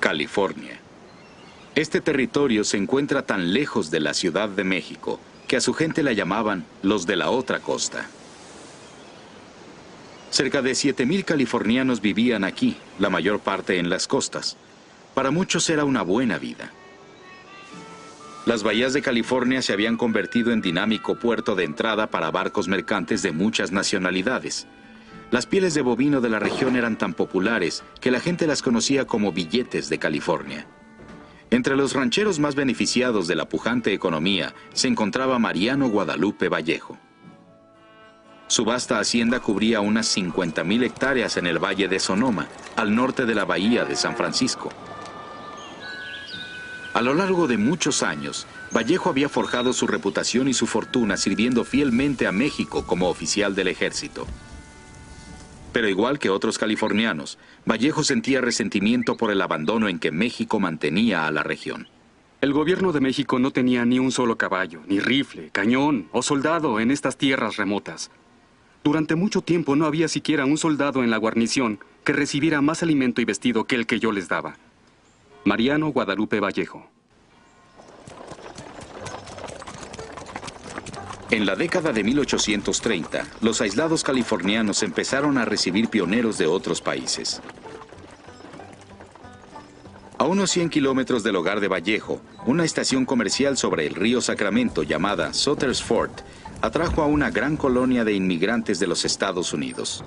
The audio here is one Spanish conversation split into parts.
California. Este territorio se encuentra tan lejos de la Ciudad de México que a su gente la llamaban los de la otra costa. Cerca de 7,000 californianos vivían aquí, la mayor parte en las costas. Para muchos era una buena vida. Las bahías de California se habían convertido en dinámico puerto de entrada para barcos mercantes de muchas nacionalidades. Las pieles de bovino de la región eran tan populares que la gente las conocía como billetes de California. Entre los rancheros más beneficiados de la pujante economía se encontraba Mariano Guadalupe Vallejo. Su vasta hacienda cubría unas 50,000 hectáreas en el Valle de Sonoma, al norte de la bahía de San Francisco. A lo largo de muchos años, Vallejo había forjado su reputación y su fortuna sirviendo fielmente a México como oficial del ejército. Pero igual que otros californianos, Vallejo sentía resentimiento por el abandono en que México mantenía a la región. El gobierno de México no tenía ni un solo caballo, ni rifle, cañón o soldado en estas tierras remotas. Durante mucho tiempo no había siquiera un soldado en la guarnición que recibiera más alimento y vestido que el que yo les daba. Mariano Guadalupe Vallejo. En la década de 1830, los aislados californianos empezaron a recibir pioneros de otros países. A unos 100 kilómetros del hogar de Vallejo, una estación comercial sobre el río Sacramento llamada Sutter's Fort atrajo a una gran colonia de inmigrantes de los Estados Unidos.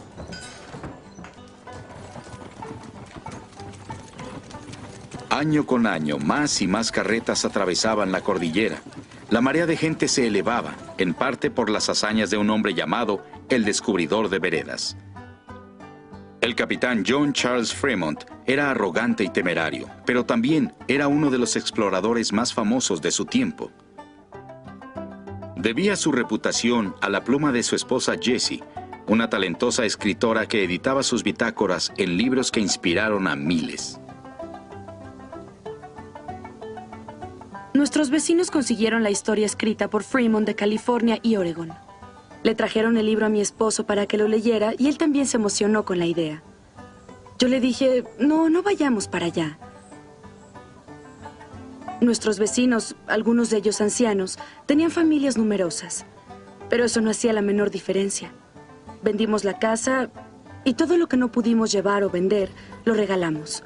Año con año, más y más carretas atravesaban la cordillera. La marea de gente se elevaba, en parte por las hazañas de un hombre llamado el Descubridor de Veredas. El capitán John Charles Fremont era arrogante y temerario, pero también era uno de los exploradores más famosos de su tiempo. Debía su reputación a la pluma de su esposa Jessie, una talentosa escritora que editaba sus bitácoras en libros que inspiraron a miles. Nuestros vecinos consiguieron la historia escrita por Fremont de California y Oregón. Le trajeron el libro a mi esposo para que lo leyera y él también se emocionó con la idea. Yo le dije, no vayamos para allá. Nuestros vecinos, algunos de ellos ancianos, tenían familias numerosas, pero eso no hacía la menor diferencia. Vendimos la casa y todo lo que no pudimos llevar o vender, lo regalamos.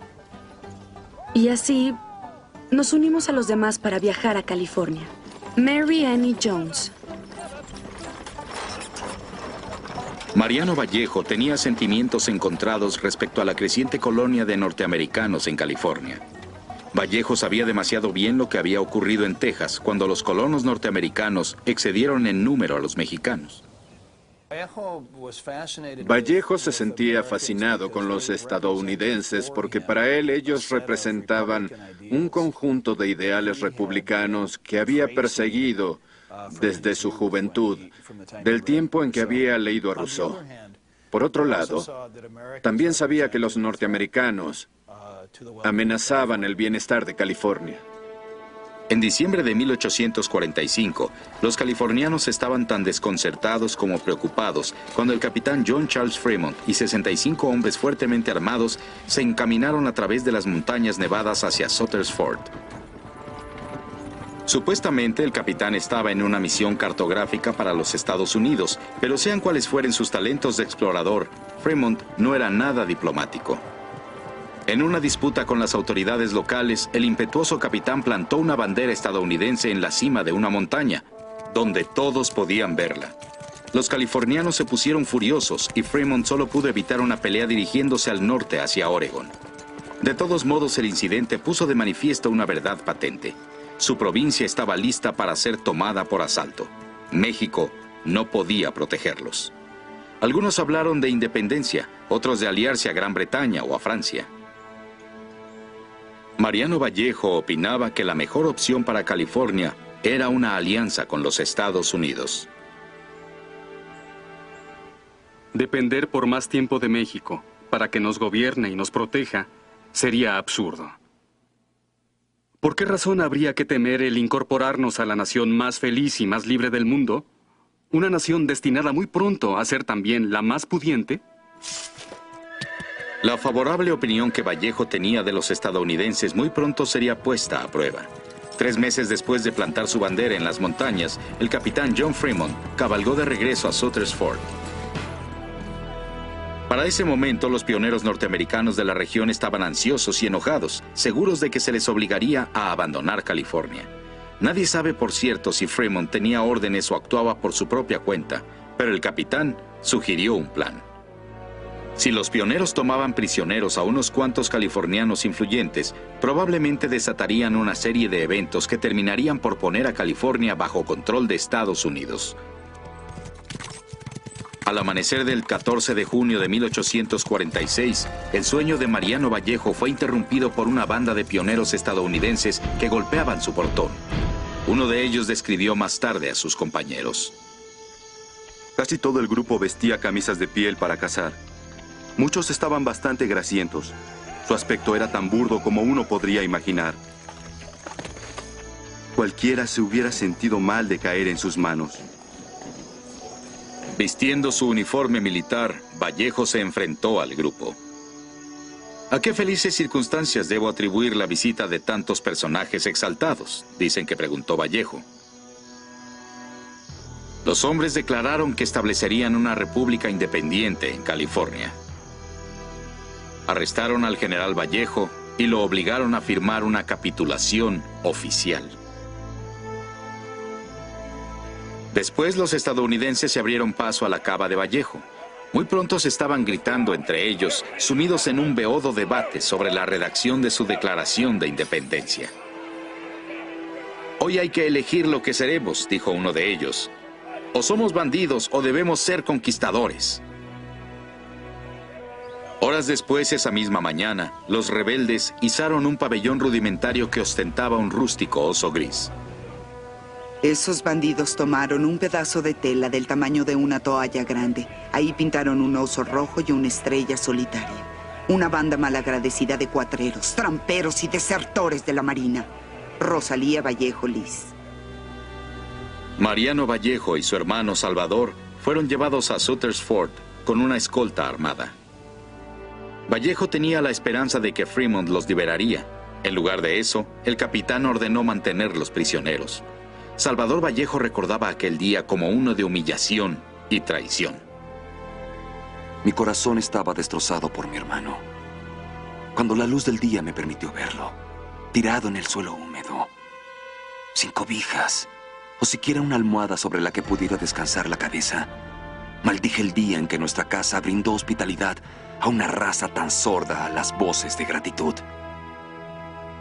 Y así nos unimos a los demás para viajar a California. Mary Annie Jones. Mariano Vallejo tenía sentimientos encontrados respecto a la creciente colonia de norteamericanos en California. Vallejo sabía demasiado bien lo que había ocurrido en Texas cuando los colonos norteamericanos excedieron en número a los mexicanos. Vallejo se sentía fascinado con los estadounidenses porque para él ellos representaban un conjunto de ideales republicanos que había perseguido desde su juventud, del tiempo en que había leído a Rousseau. Por otro lado, también sabía que los norteamericanos amenazaban el bienestar de California. En diciembre de 1845, los californianos estaban tan desconcertados como preocupados cuando el capitán John Charles Fremont y 65 hombres fuertemente armados se encaminaron a través de las montañas nevadas hacia Sutter's Fort. Supuestamente el capitán estaba en una misión cartográfica para los Estados Unidos, pero sean cuales fueren sus talentos de explorador, Fremont no era nada diplomático. En una disputa con las autoridades locales, el impetuoso capitán plantó una bandera estadounidense en la cima de una montaña, donde todos podían verla. Los californianos se pusieron furiosos y Fremont solo pudo evitar una pelea dirigiéndose al norte hacia Oregón. De todos modos, el incidente puso de manifiesto una verdad patente. Su provincia estaba lista para ser tomada por asalto. México no podía protegerlos. Algunos hablaron de independencia, otros de aliarse a Gran Bretaña o a Francia. Mariano Vallejo opinaba que la mejor opción para California era una alianza con los Estados Unidos. Depender por más tiempo de México para que nos gobierne y nos proteja sería absurdo. ¿Por qué razón habría que temer el incorporarnos a la nación más feliz y más libre del mundo? ¿Una nación destinada muy pronto a ser también la más pudiente? La favorable opinión que Vallejo tenía de los estadounidenses muy pronto sería puesta a prueba. 3 meses después de plantar su bandera en las montañas, el capitán John Fremont cabalgó de regreso a Sutter's Fort. Para ese momento, los pioneros norteamericanos de la región estaban ansiosos y enojados, seguros de que se les obligaría a abandonar California. Nadie sabe, por cierto, si Fremont tenía órdenes o actuaba por su propia cuenta, pero el capitán sugirió un plan. Si los pioneros tomaban prisioneros a unos cuantos californianos influyentes, probablemente desatarían una serie de eventos que terminarían por poner a California bajo control de Estados Unidos. Al amanecer del 14 de junio de 1846, el sueño de Mariano Vallejo fue interrumpido por una banda de pioneros estadounidenses que golpeaban su portón. Uno de ellos describió más tarde a sus compañeros. Casi todo el grupo vestía camisas de piel para cazar. Muchos estaban bastante grasientos. Su aspecto era tan burdo como uno podría imaginar. Cualquiera se hubiera sentido mal de caer en sus manos. Vistiendo su uniforme militar, Vallejo se enfrentó al grupo. ¿A qué felices circunstancias debo atribuir la visita de tantos personajes exaltados?, dicen que preguntó Vallejo. Los hombres declararon que establecerían una república independiente en California. Arrestaron al general Vallejo y lo obligaron a firmar una capitulación oficial. Después, los estadounidenses se abrieron paso a la cava de Vallejo. Muy pronto se estaban gritando entre ellos, sumidos en un beodo debate sobre la redacción de su declaración de independencia. «Hoy hay que elegir lo que seremos», dijo uno de ellos. «O somos bandidos o debemos ser conquistadores». Horas después, esa misma mañana, los rebeldes izaron un pabellón rudimentario que ostentaba un rústico oso gris. Esos bandidos tomaron un pedazo de tela del tamaño de una toalla grande. Ahí pintaron un oso rojo y una estrella solitaria. Una banda malagradecida de cuatreros, tramperos y desertores de la Marina. Rosalía Vallejo Liz. Mariano Vallejo y su hermano Salvador fueron llevados a Sutter's Fort con una escolta armada. Vallejo tenía la esperanza de que Fremont los liberaría. En lugar de eso, el capitán ordenó mantenerlos prisioneros. Salvador Vallejo recordaba aquel día como uno de humillación y traición. Mi corazón estaba destrozado por mi hermano. Cuando la luz del día me permitió verlo, tirado en el suelo húmedo, sin cobijas o siquiera una almohada sobre la que pudiera descansar la cabeza, maldije el día en que nuestra casa brindó hospitalidad a una raza tan sorda a las voces de gratitud,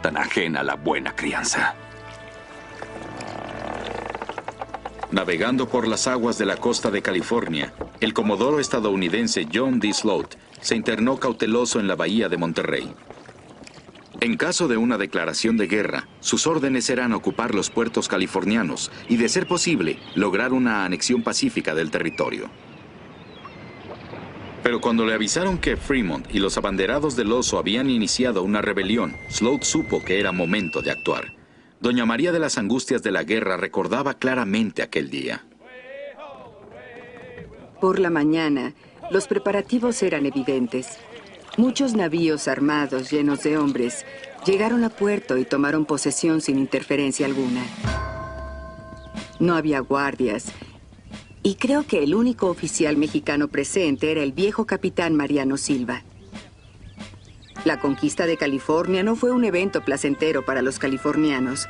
tan ajena a la buena crianza. Navegando por las aguas de la costa de California, el comodoro estadounidense John D. Sloat se internó cauteloso en la bahía de Monterrey. En caso de una declaración de guerra, sus órdenes eran ocupar los puertos californianos y, de ser posible, lograr una anexión pacífica del territorio. Pero cuando le avisaron que Fremont y los abanderados del oso habían iniciado una rebelión, Sloat supo que era momento de actuar. Doña María de las Angustias de la Guerra recordaba claramente aquel día. Por la mañana, los preparativos eran evidentes. Muchos navíos armados llenos de hombres llegaron a puerto y tomaron posesión sin interferencia alguna. No había guardias, y creo que el único oficial mexicano presente era el viejo capitán Mariano Silva. La conquista de California no fue un evento placentero para los californianos,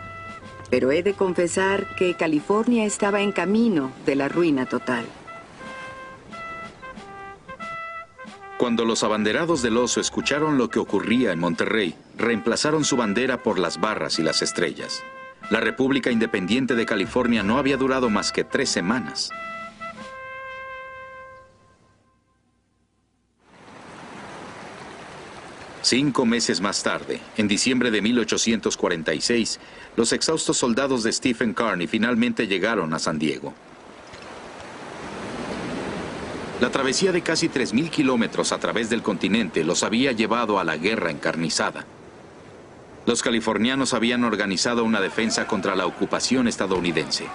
pero he de confesar que California estaba en camino de la ruina total. Cuando los abanderados del oso escucharon lo que ocurría en Monterrey, reemplazaron su bandera por las barras y las estrellas. La República Independiente de California no había durado más que 3 semanas. Cinco meses más tarde, en diciembre de 1846, los exhaustos soldados de Stephen Kearny finalmente llegaron a San Diego. La travesía de casi 3.000 kilómetros a través del continente los había llevado a la guerra encarnizada. Los californianos habían organizado una defensa contra la ocupación estadounidense.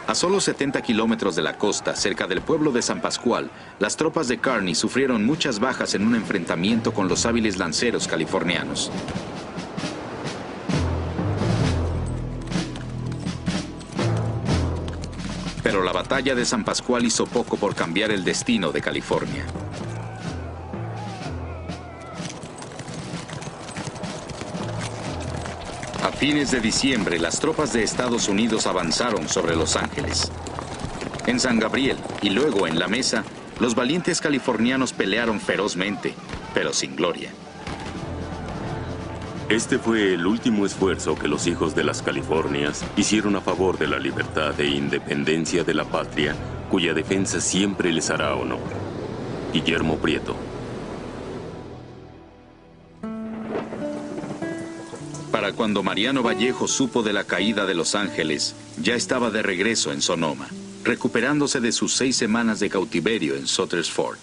A solo 70 kilómetros de la costa, cerca del pueblo de San Pascual, las tropas de Kearny sufrieron muchas bajas en un enfrentamiento con los hábiles lanceros californianos. Pero la batalla de San Pascual hizo poco por cambiar el destino de California. A fines de diciembre, las tropas de Estados Unidos avanzaron sobre Los Ángeles. En San Gabriel y luego en La Mesa, los valientes californianos pelearon ferozmente, pero sin gloria. Este fue el último esfuerzo que los hijos de las Californias hicieron a favor de la libertad e independencia de la patria, cuya defensa siempre les hará honor. Guillermo Prieto. Para cuando Mariano Vallejo supo de la caída de Los Ángeles, ya estaba de regreso en Sonoma, recuperándose de sus 6 semanas de cautiverio en Sutter's Fort.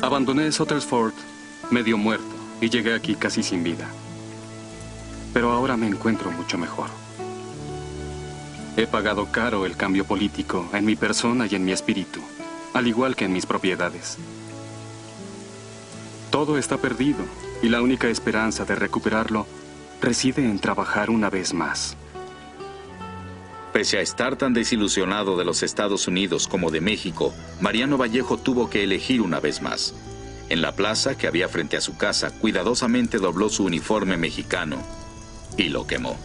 Abandoné Sutter's Fort medio muerto y llegué aquí casi sin vida. Pero ahora me encuentro mucho mejor. He pagado caro el cambio político en mi persona y en mi espíritu, al igual que en mis propiedades. Todo está perdido y la única esperanza de recuperarlo reside en trabajar una vez más. Pese a estar tan desilusionado de los Estados Unidos como de México, Mariano Vallejo tuvo que elegir una vez más. En la plaza que había frente a su casa, cuidadosamente dobló su uniforme mexicano y lo quemó.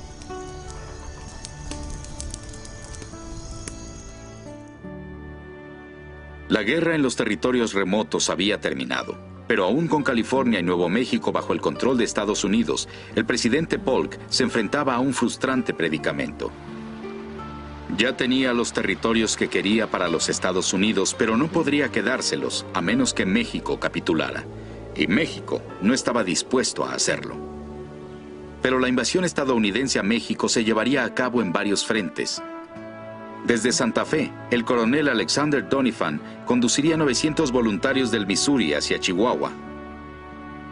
La guerra en los territorios remotos había terminado, pero aún con California y Nuevo México bajo el control de Estados Unidos, el presidente Polk se enfrentaba a un frustrante predicamento. Ya tenía los territorios que quería para los Estados Unidos, pero no podría quedárselos a menos que México capitulara. Y México no estaba dispuesto a hacerlo. Pero la invasión estadounidense a México se llevaría a cabo en varios frentes. Desde Santa Fe, el coronel Alexander Doniphan conduciría 900 voluntarios del Missouri hacia Chihuahua.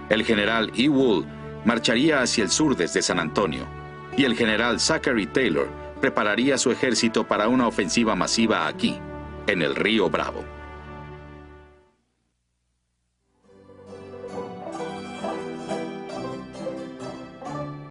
El general E. Wool marcharía hacia el sur desde San Antonio. Y el general Zachary Taylor prepararía su ejército para una ofensiva masiva aquí, en el Río Bravo.